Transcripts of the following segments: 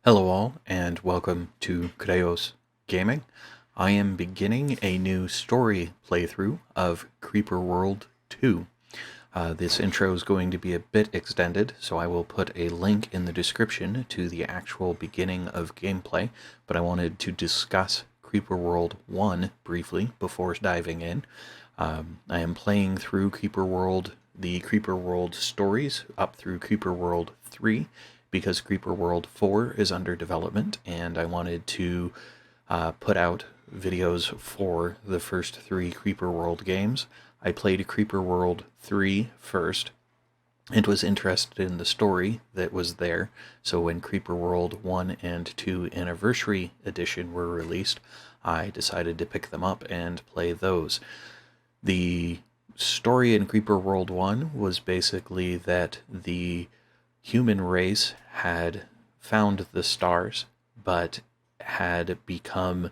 Hello all, and welcome to Chreos Gaming. I am beginning a new story playthrough of Creeper World 2. This intro is going to be a bit extended, so I will put a link in the description to the actual beginning of gameplay, but I wanted to discuss Creeper World 1 briefly before diving in. I am playing through the Creeper World stories up through Creeper World 3, because Creeper World 4 is under development, and I wanted to put out videos for the first three Creeper World games. I played Creeper World 3 first, and was interested in the story that was there, so when Creeper World 1 and 2 Anniversary Edition were released, I decided to pick them up and play those. The story in Creeper World 1 was basically that the human race had found the stars, but had come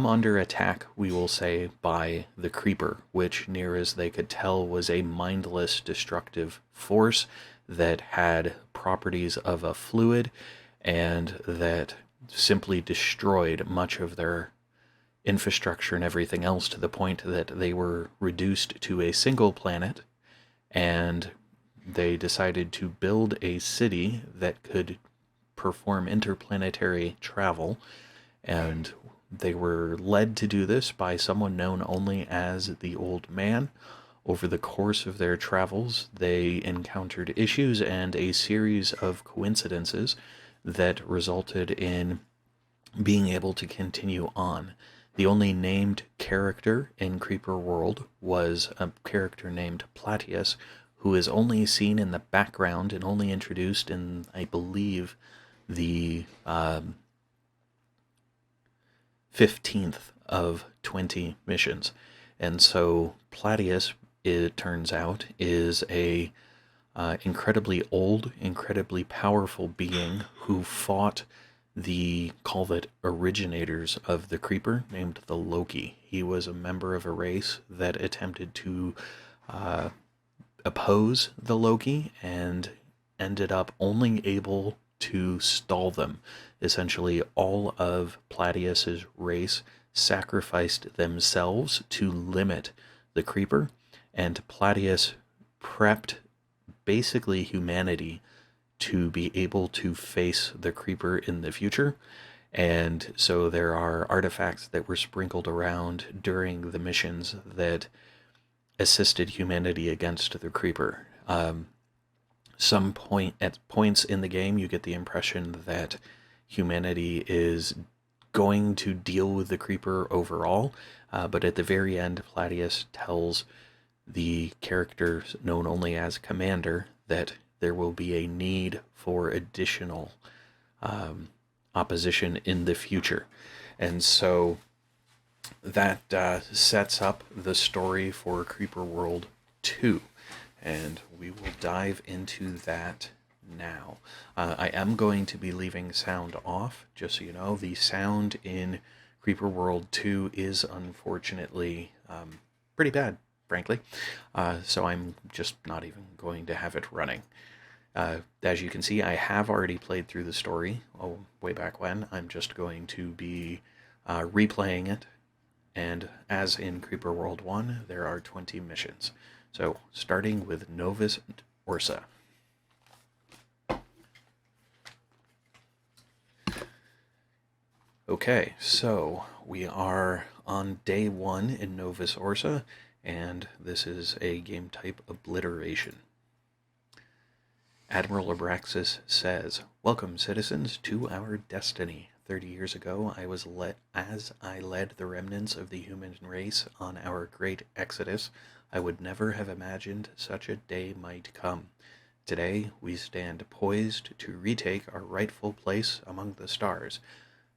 under attack, we will say, by the Creeper, which, near as they could tell, was a mindless, destructive force that had properties of a fluid and that simply destroyed much of their infrastructure and everything else, to the point that they were reduced to a single planet, and they decided to build a city that could perform interplanetary travel, and they were led to do this by someone known only as the Old Man. Over the course of their travels, they encountered issues and a series of coincidences that resulted in being able to continue on. The only named character in Creeper World was a character named Platius, who is only seen in the background and only introduced in, I believe, the 15th of 20 missions. And so Platius, it turns out, is a incredibly old, incredibly powerful being who fought the, call it, originators of the Creeper, named the Loki. He was a member of a race that attempted to oppose the Loki and ended up only able to stall them. Essentially, all of Platius's race sacrificed themselves to limit the Creeper, and Platius prepped basically humanity to be able to face the Creeper in the future. And so there are artifacts that were sprinkled around during the missions that assisted humanity against the Creeper. At points in the game, you get the impression that humanity is going to deal with the Creeper overall, but at the very end, Platius tells the character known only as Commander that there will be a need for additional opposition in the future. And so that sets up the story for Creeper World 2, and we will dive into that now. I am going to be leaving sound off, just so you know. The sound in Creeper World 2 is unfortunately pretty bad, frankly, so I'm just not even going to have it running. As you can see, I have already played through the story way back when. I'm just going to be replaying it. And as in Creeper World 1, there are 20 missions. So, starting with Novus and Orsa. Okay, so we are on day 1 in Novus Orsa, and this is a game type obliteration. Admiral Abraxas says, "Welcome, citizens, to our destiny. 30 years ago, I led the remnants of the human race on our great exodus, I would never have imagined such a day might come. Today, we stand poised to retake our rightful place among the stars."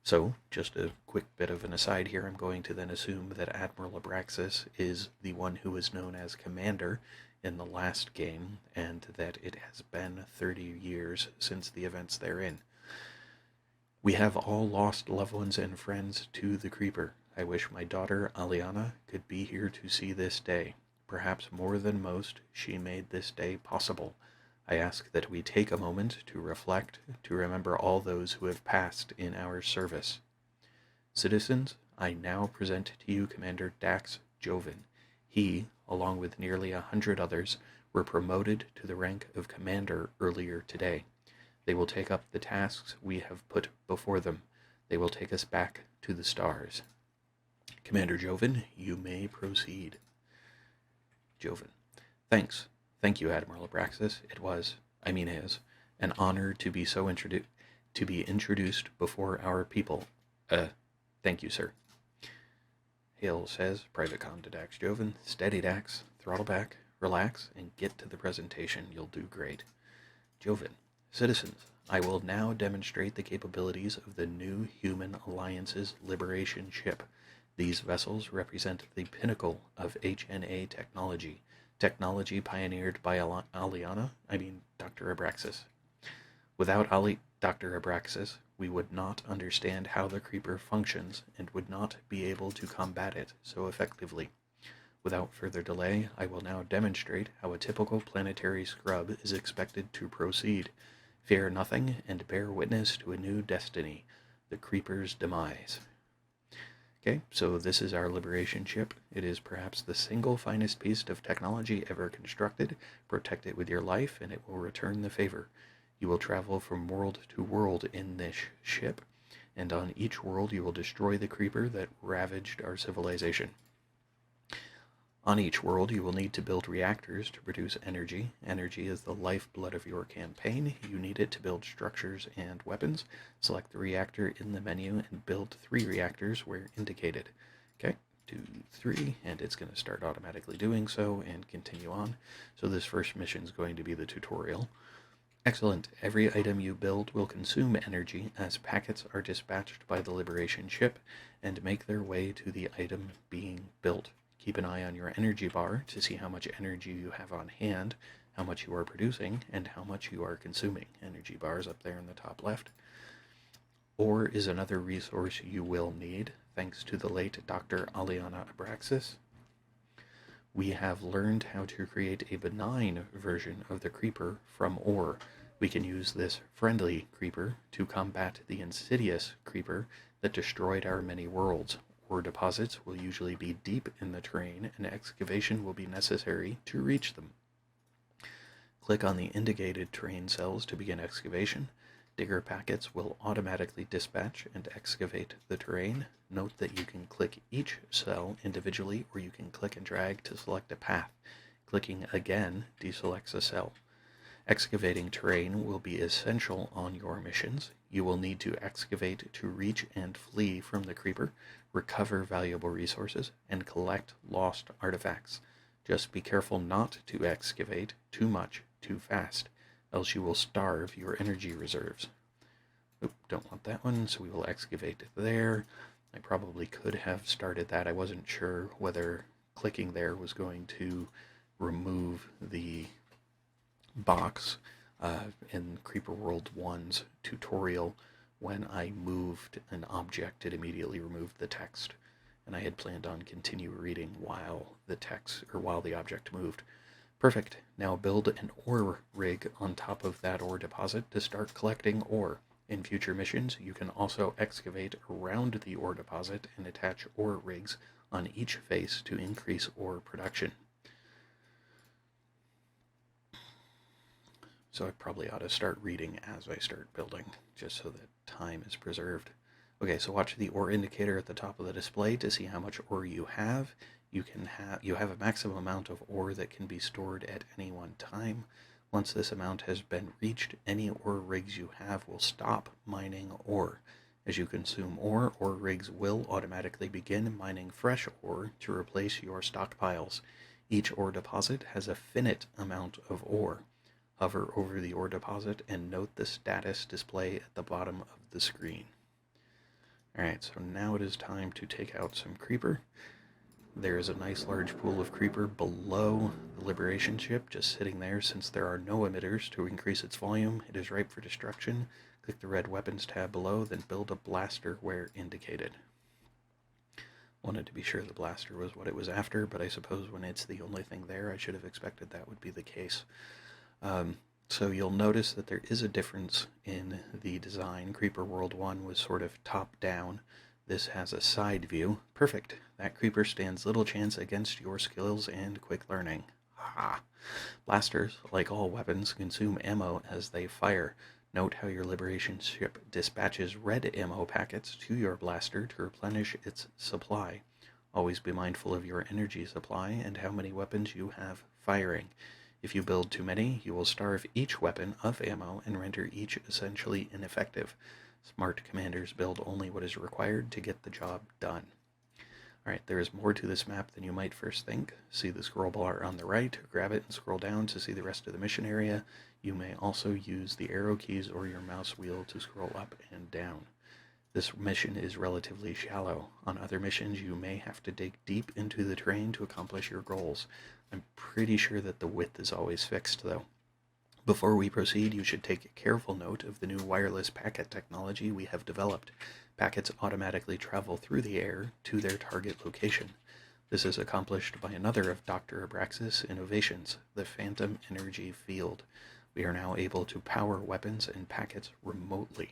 So, just a quick bit of an aside here, I'm going to then assume that Admiral Abraxas is the one who is known as Commander in the last game, and that it has been 30 years since the events therein. "We have all lost loved ones and friends to the Creeper. I wish my daughter Aliana could be here to see this day. Perhaps more than most, she made this day possible. I ask that we take a moment to reflect, to remember all those who have passed in our service. Citizens, I now present to you Commander Dax Joven. He, along with nearly 100 others, were promoted to the rank of commander earlier today. They will take up the tasks we have put before them. They will take us back to the stars. Commander Joven, you may proceed. Joven. Thanks. Thank you, Admiral Abraxas. It was, is, an honor to be introduced before our people. Thank you, sir. Hale says, Private Con to Dax Joven. Steady, Dax. Throttle back, relax, and get to the presentation. You'll do great. Joven. Citizens, I will now demonstrate the capabilities of the New Human Alliance's Liberation Ship. These vessels represent the pinnacle of HNA technology pioneered by Dr. Abraxas. Without Dr. Abraxas, we would not understand how the creeper functions and would not be able to combat it so effectively. Without further delay, I will now demonstrate how a typical planetary scrub is expected to proceed. Fear nothing and bear witness to a new destiny, the creeper's demise. Okay, so this is our liberation ship. It is perhaps the single finest piece of technology ever constructed. Protect it with your life, and it will return the favor. You will travel from world to world in this ship, and on each world you will destroy the creeper that ravaged our civilization. On each world, you will need to build reactors to produce energy. Energy is the lifeblood of your campaign. You need it to build structures and weapons. Select the reactor in the menu and build 3 reactors where indicated. Okay, 2, 3, and it's going to start automatically doing so and continue on. So this first mission is going to be the tutorial. Excellent. Every item you build will consume energy as packets are dispatched by the Liberation ship and make their way to the item being built. Keep an eye on your energy bar to see how much energy you have on hand, how much you are producing, and how much you are consuming. Energy bars up there in the top left. Ore is another resource you will need, thanks to the late Dr. Aliana Abraxas. We have learned how to create a benign version of the creeper from ore. We can use this friendly creeper to combat the insidious creeper that destroyed our many worlds. Ore deposits will usually be deep in the terrain, and excavation will be necessary to reach them. Click on the indicated terrain cells to begin excavation. Digger packets will automatically dispatch and excavate the terrain. Note that you can click each cell individually, or you can click and drag to select a path. Clicking again deselects a cell. Excavating terrain will be essential on your missions. You will need to excavate to reach and flee from the creeper, recover valuable resources, and collect lost artifacts. Just be careful not to excavate too much too fast, else you will starve your energy reserves. Oop, don't want that one, so we will excavate there. I probably could have started that. I wasn't sure whether clicking there was going to remove the box in Creeper World 1's tutorial. When I moved an object, it immediately removed the text, and I had planned on continue reading while the object moved. Perfect. Now build an ore rig on top of that ore deposit to start collecting ore. In future missions, you can also excavate around the ore deposit and attach ore rigs on each face to increase ore production. So I probably ought to start reading as I start building, just so that time is preserved. Okay, so watch the ore indicator at the top of the display to see how much ore you have. You have a maximum amount of ore that can be stored at any one time. Once this amount has been reached, any ore rigs you have will stop mining ore. As you consume ore rigs will automatically begin mining fresh ore to replace your stockpiles. Each ore deposit has a finite amount of ore. Hover over the ore deposit and note the status display at the bottom of the screen. Alright, so now it is time to take out some creeper. There is a nice large pool of creeper below the liberation ship, just sitting there. Since there are no emitters to increase its volume, it is ripe for destruction. Click the red weapons tab below, then build a blaster where indicated. Wanted to be sure the blaster was what it was after, but I suppose when it's the only thing there, I should have expected that would be the case. So you'll notice that there is a difference in the design. Creeper World 1 was sort of top-down. This has a side view. Perfect. That creeper stands little chance against your skills and quick learning. Ha! Blasters, like all weapons, consume ammo as they fire. Note how your Liberation ship dispatches red ammo packets to your blaster to replenish its supply. Always be mindful of your energy supply and how many weapons you have firing. If you build too many, you will starve each weapon of ammo and render each essentially ineffective. Smart commanders build only what is required to get the job done. Alright, there is more to this map than you might first think. See the scroll bar on the right, grab it and scroll down to see the rest of the mission area. You may also use the arrow keys or your mouse wheel to scroll up and down. This mission is relatively shallow. On other missions, you may have to dig deep into the terrain to accomplish your goals. I'm pretty sure that the width is always fixed, though. Before we proceed, you should take careful note of the new wireless packet technology we have developed. Packets automatically travel through the air to their target location. This is accomplished by another of Dr. Abraxas' innovations, the Phantom Energy Field. We are now able to power weapons and packets remotely.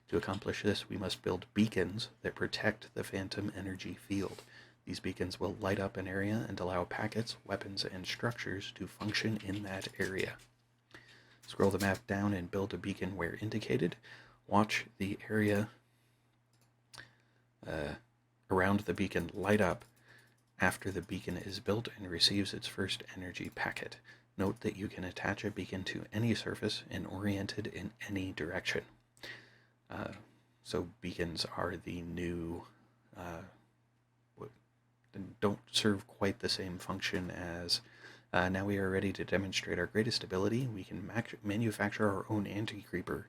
To accomplish this, we must build beacons that protect the Phantom Energy Field. These beacons will light up an area and allow packets, weapons, and structures to function in that area. Scroll the map down and build a beacon where indicated. Watch the area around the beacon light up after the beacon is built and receives its first energy packet. Note that you can attach a beacon to any surface and orient it in any direction. So beacons are the new, don't serve quite the same function as, now we are ready to demonstrate our greatest ability. We can manufacture our own anti-creeper.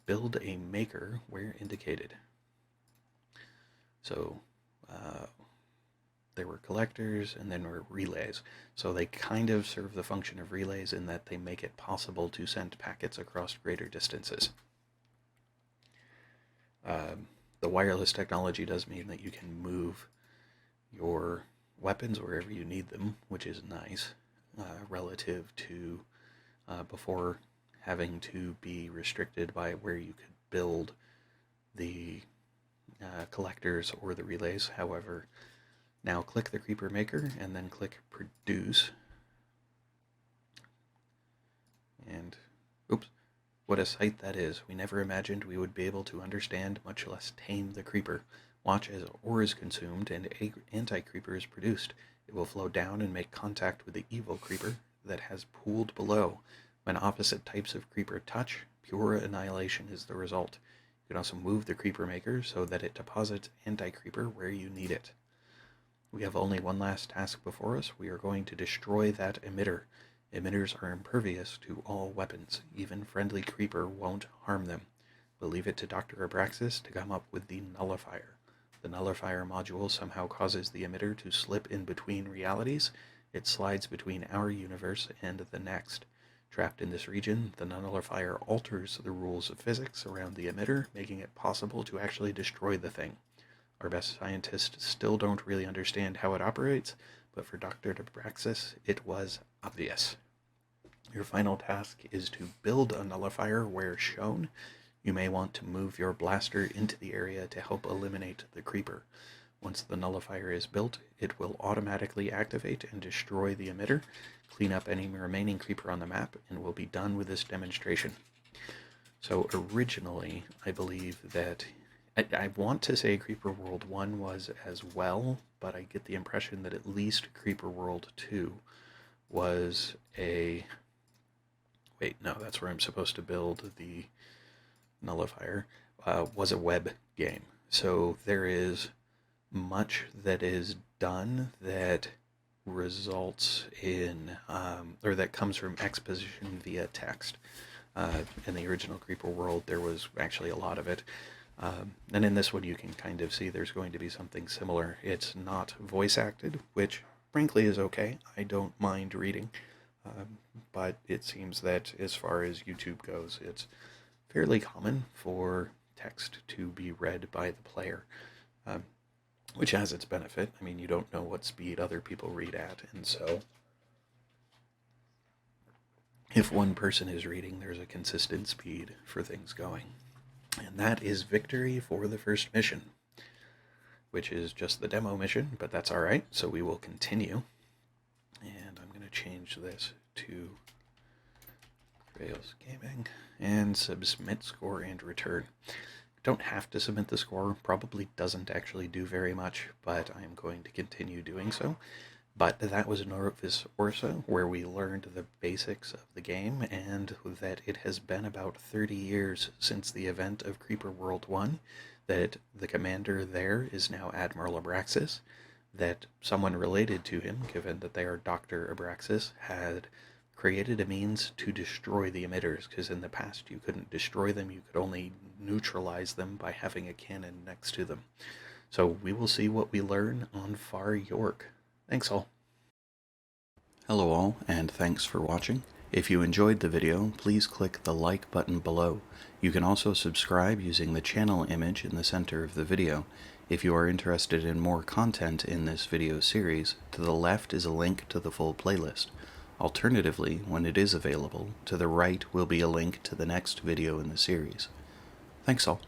Build a maker where indicated. So, there were collectors and then were relays. So they kind of serve the function of relays in that they make it possible to send packets across greater distances. The wireless technology does mean that you can move your weapons wherever you need them, which is nice, relative to before having to be restricted by where you could build the collectors or the relays. However, now click the Creeper Maker and then click Produce. And, oops. What a sight that is. We never imagined we would be able to understand, much less tame, the creeper. Watch as ore is consumed and anti-creeper is produced. It will flow down and make contact with the evil creeper that has pooled below. When opposite types of creeper touch, pure annihilation is the result. You can also move the creeper maker so that it deposits anti-creeper where you need it. We have only one last task before us. We are going to destroy that emitter. Emitters are impervious to all weapons. Even friendly creeper won't harm them. We'll leave it to Dr. Abraxas to come up with the nullifier. The nullifier module somehow causes the emitter to slip in between realities. It slides between our universe and the next. Trapped in this region, the nullifier alters the rules of physics around the emitter, making it possible to actually destroy the thing. Our best scientists still don't really understand how it operates, but for Dr. Abraxas, it was obvious. Your final task is to build a nullifier where shown. You may want to move your blaster into the area to help eliminate the creeper. Once the nullifier is built, it will automatically activate and destroy the emitter, clean up any remaining creeper on the map, and we'll be done with this demonstration. So originally, I believe that I want to say Creeper World 1 was as well, but I get the impression that at least Creeper World 2 was a... Wait, no, that's where I'm supposed to build the nullifier, was a web game. So there is much that is done that results in, or that comes from exposition via text. In the original Creeper World, there was actually a lot of it. And in this one, you can kind of see there's going to be something similar. It's not voice acted, which frankly is okay. I don't mind reading. But it seems that as far as YouTube goes, it's fairly common for text to be read by the player, which has its benefit. I mean, you don't know what speed other people read at, and so if one person is reading, there's a consistent speed for things going. And that is victory for the first mission, which is just the demo mission, but that's alright, so we will continue. And I'm going to change this to Chreos Gaming and submit score and return. Don't have to submit the score, probably doesn't actually do very much, but I am going to continue doing so. But that was Novus Orsa, where we learned the basics of the game, and that it has been about 30 years since the event of Creeper World 1, that the commander there is now Admiral Abraxas, that someone related to him, given that they are Dr. Abraxas, had created a means to destroy the emitters, because in the past you couldn't destroy them, you could only neutralize them by having a cannon next to them. So we will see what we learn on Far York. Thanks all. Hello all, and thanks for watching. If you enjoyed the video, please click the like button below. You can also subscribe using the channel image in the center of the video. If you are interested in more content in this video series, to the left is a link to the full playlist. Alternatively, when it is available, to the right will be a link to the next video in the series. Thanks all.